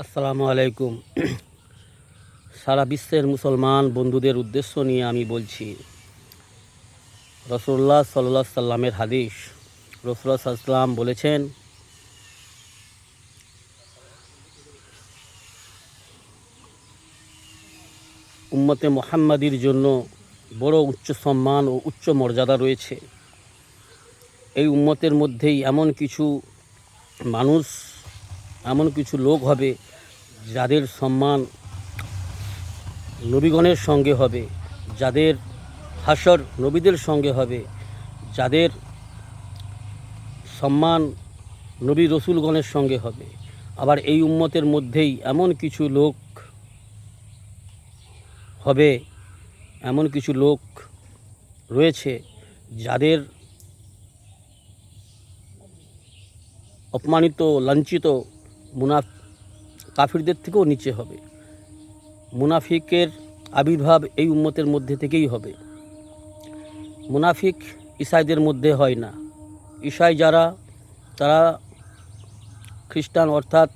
আসসালামু আলাইকুম। সারা বিশ্বের মুসলমান বন্ধুদের উদ্দেশ্য নিয়ে আমি বলছি, রাসূলুল্লাহ সাল্লাল্লাহু আলাইহি সাল্লামের হাদিস। রাসূলুল্লাহ সাল্লাল্লাহু আলাইহি সাল্লাম বলেছেন, উম্মতে মুহাম্মাদির জন্য বড় উচ্চ সম্মান ও উচ্চ মর্যাদা রয়েছে। এই উম্মতের মধ্যেই এমন কিছু মানুষ, এমন কিছু লোক হবে যাদের সম্মান নবীগণের সঙ্গে হবে, যাদের হাসর নবীদের সঙ্গে হবে, যাদের সম্মান নবী রসুলগণের সঙ্গে হবে। আবার এই উম্মতের মধ্যেই এমন কিছু লোক হবে, এমন কিছু লোক রয়েছে যাদের অপমানিত, লাঞ্ছিত কাফিরদের থেকেও নিচে হবে। মুনাফিকের আবির্ভাব এই উম্মতের মধ্যে থেকেই হবে। মুনাফিক ঈসাইদের মধ্যে হয় না। ঈসাই যারা, তারা খ্রিস্টান, অর্থাৎ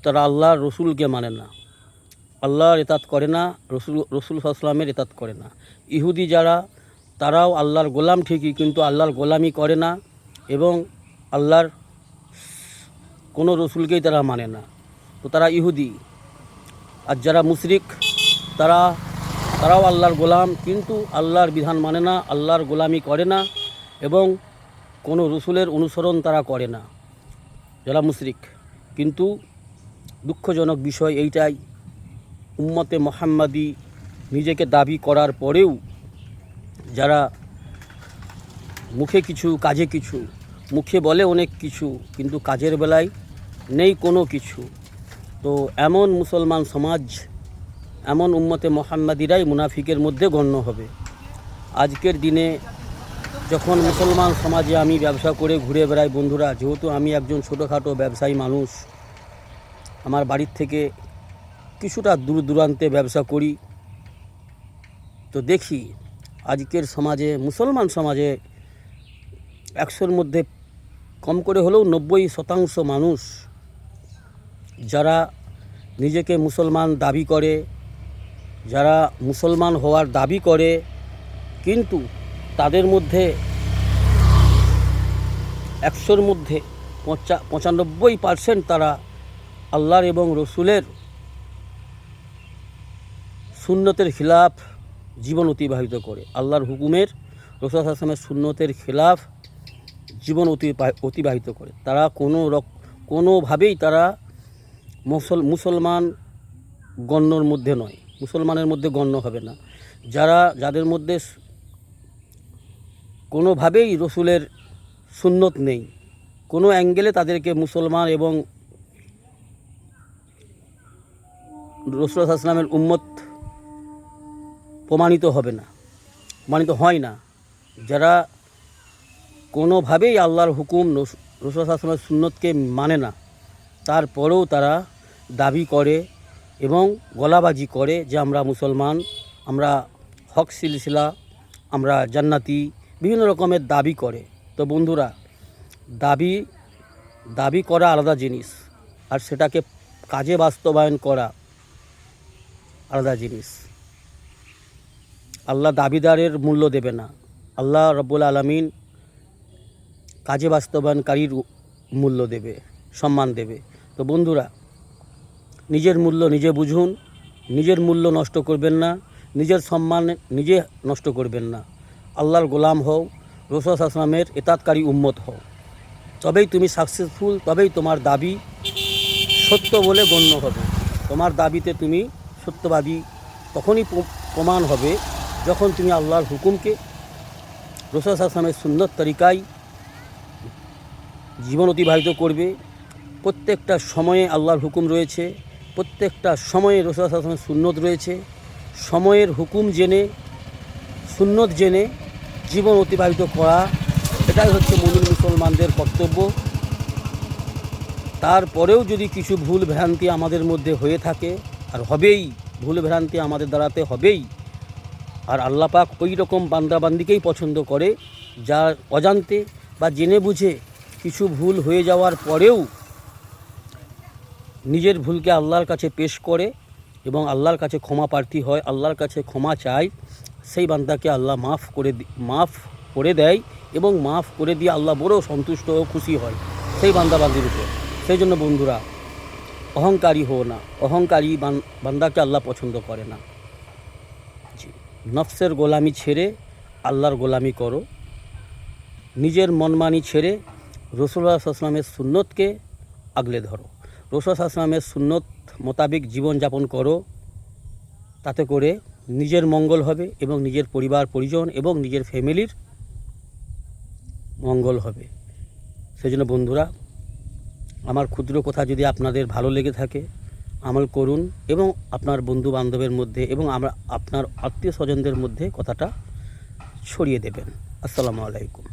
তারা আল্লাহর রসুলকে মানে না, আল্লাহর ইতাত করে না, রসুল সাল্লাল্লাহু আলাইহি সাল্লামের ইতাত করে না। ইহুদি যারা, তারাও আল্লাহর গোলাম ঠিকই, কিন্তু আল্লাহর গোলামি করে না এবং আল্লাহর কোনো রসুলকেই তারা মানে না, তো তারা ইহুদি। আর যারা মুশরিক, তারাও আল্লাহর গোলাম, কিন্তু আল্লাহর বিধান মানে না, আল্লাহর গোলামি করে না এবং কোনো রসুলের অনুসরণ তারা করে না, যারা মুশরিক। কিন্তু দুঃখজনক বিষয় এইটাই, উম্মতে মুহাম্মাদি নিজেকে দাবি করার পরেও যারা মুখে কিছু, কাজে কিছু, মুখে বলে অনেক কিছু, কিন্তু কাজের বেলায় নেই কোনো কিছু, তো এমন মুসলমান সমাজ, এমন উম্মতে মুহাম্মাদিরাই মুনাফিকের মধ্যে গণ্য হবে। আজকের দিনে যখন মুসলমান সমাজে আমি ব্যবসা করে ঘুরে বেড়াই বন্ধুরা, যেহেতু আমি একজন ছোটোখাটো ব্যবসায়ী মানুষ, আমার বাড়ির থেকে কিছুটা দূর দূরান্তে ব্যবসা করি, তো দেখি আজকের সমাজে, মুসলমান সমাজে 100-র মধ্যে কম করে হলেও 90% মানুষ যারা নিজেকে মুসলমান দাবি করে, যারা মুসলমান হওয়ার দাবি করে, কিন্তু তাদের মধ্যে 100-র মধ্যে 95% তারা আল্লাহর এবং রসুলের সুন্নতের খিলাফ জীবন অতিবাহিত করে। আল্লাহর হুকুমের, রাসূল সাল্লাল্লাহু আলাইহি ওয়াসাল্লামের সুন্নতের খিলাফ জীবন অতিবাহিত করে। তারা কোনোভাবেই তারা মুসলমান গণ্যর মধ্যে নয়, মুসলমানের মধ্যে গণ্য হবে না। যাদের মধ্যে কোনোভাবেই রসুলের সুন্নত নেই, কোনো অ্যাঙ্গেলে তাদেরকে মুসলমান এবং রাসূল সাল্লাল্লাহু আলাইহি ওয়াসাল্লামের উম্মত প্রমাণিত হবে না, প্রমাণিত হয় না। যারা কোনোভাবেই আল্লাহর হুকুম, রাসূল সাল্লাল্লাহু আলাইহি ওয়াসাল্লামের সুন্নতকে মানে না, তারপরেও তারা দাবি করে এবং গলাবাজি করে যে আমরা মুসলমান, আমরা হক সিলসিলা, আমরা জান্নাতি, বিভিন্ন রকমের দাবি করে। তো বন্ধুরা, দাবি করা আলাদা জিনিস, আর সেটাকে কাজে বাস্তবায়ন করা আলাদা জিনিস। আল্লাহ দাবিদারের মূল্য দেবে না, আল্লাহ রব্বুল আলামিন কাজে বাস্তবায়নকারীর মূল্য দেবে, সম্মান দেবে। তো বন্ধুরা, নিজের মূল্য নিজে বুঝুন, নিজের মূল্য নষ্ট করবেন না, নিজের সম্মান নিজে নষ্ট করবেন না। আল্লাহর গোলাম হও, রাসূল সাল্লাল্লাহু আলাইহি ওয়াসাল্লামের ইতাতকারী উম্মত হও, তবেই তুমি সাকসেসফুল, তবেই তোমার দাবি সত্য বলে গণ্য হবে। তোমার দাবিতে তুমি সত্যবাদী তখনই প্রমাণ হবে যখন তুমি আল্লাহর হুকুমকে, রাসূল সাল্লাল্লাহু আলাইহি ওয়াসাল্লামের সুন্নত তরিকায় জীবন অতিবাহিত করবে। প্রত্যেকটা সময়ে আল্লাহর হুকুম রয়েছে, প্রত্যেকটা সময়ে রাসূল সাল্লাল্লাহু আলাইহি ওয়াসাল্লামের সুন্নত রয়েছে। সময়ের হুকুম জেনে, সুন্নত জেনে জীবন অতিবাহিত করা, এটাই হচ্ছে মুমিন মুসলমানদের কর্তব্য। তারপরেও যদি কিছু ভুল ভ্রান্তি আমাদের মধ্যে হয়ে থাকে, আর হবেই, ভুল ভ্রান্তি আমাদের দ্বারাতে হবেই। আর আল্লাহ পাক ওই রকম বান্দাবান্দিকেই পছন্দ করে, যার অজান্তে বা জেনে বুঝে কিছু ভুল হয়ে যাওয়ার পরেও নিজের ভুলকে আল্লাহর কাছে পেশ করে এবং আল্লাহর কাছে ক্ষমা প্রার্থী হয়, আল্লাহর কাছে ক্ষমা চায়, সেই বান্দাকে আল্লাহ মাফ করে দেয় এবং মাফ করে দিয়ে আল্লাহ বড় সন্তুষ্ট ও খুশি হয় সেই বান্দাবান্দির উপর। সেই জন্য বন্ধুরা, অহংকারী হো না, অহংকারী বান্দাকে আল্লাহ পছন্দ করে না। জি, নফসের গোলামি ছেড়ে আল্লাহর গোলামি করো, নিজের মনমানি ছেড়ে রাসূলুল্লাহ সাল্লাল্লাহু আলাইহি ওয়াসাল্লামের সুন্নতকে আগলে ধরো, রাসূলুল্লাহ সাল্লাল্লাহু আলাইহি ওয়াসাল্লামের সুন্নত মোতাবেক জীবনযাপন করো। তাতে করে নিজের মঙ্গল হবে এবং নিজের পরিবার পরিজন এবং নিজের ফ্যামিলির মঙ্গল হবে। সেই জন্য বন্ধুরা, আমার ক্ষুদ্র কথা যদি আপনাদের ভালো লেগে থাকে আমল করুন এবং আপনার বন্ধু বান্ধবের মধ্যে এবং আপনার আত্মীয় স্বজনদের মধ্যে কথাটা ছড়িয়ে দেবেন। আসসালামু আলাইকুম।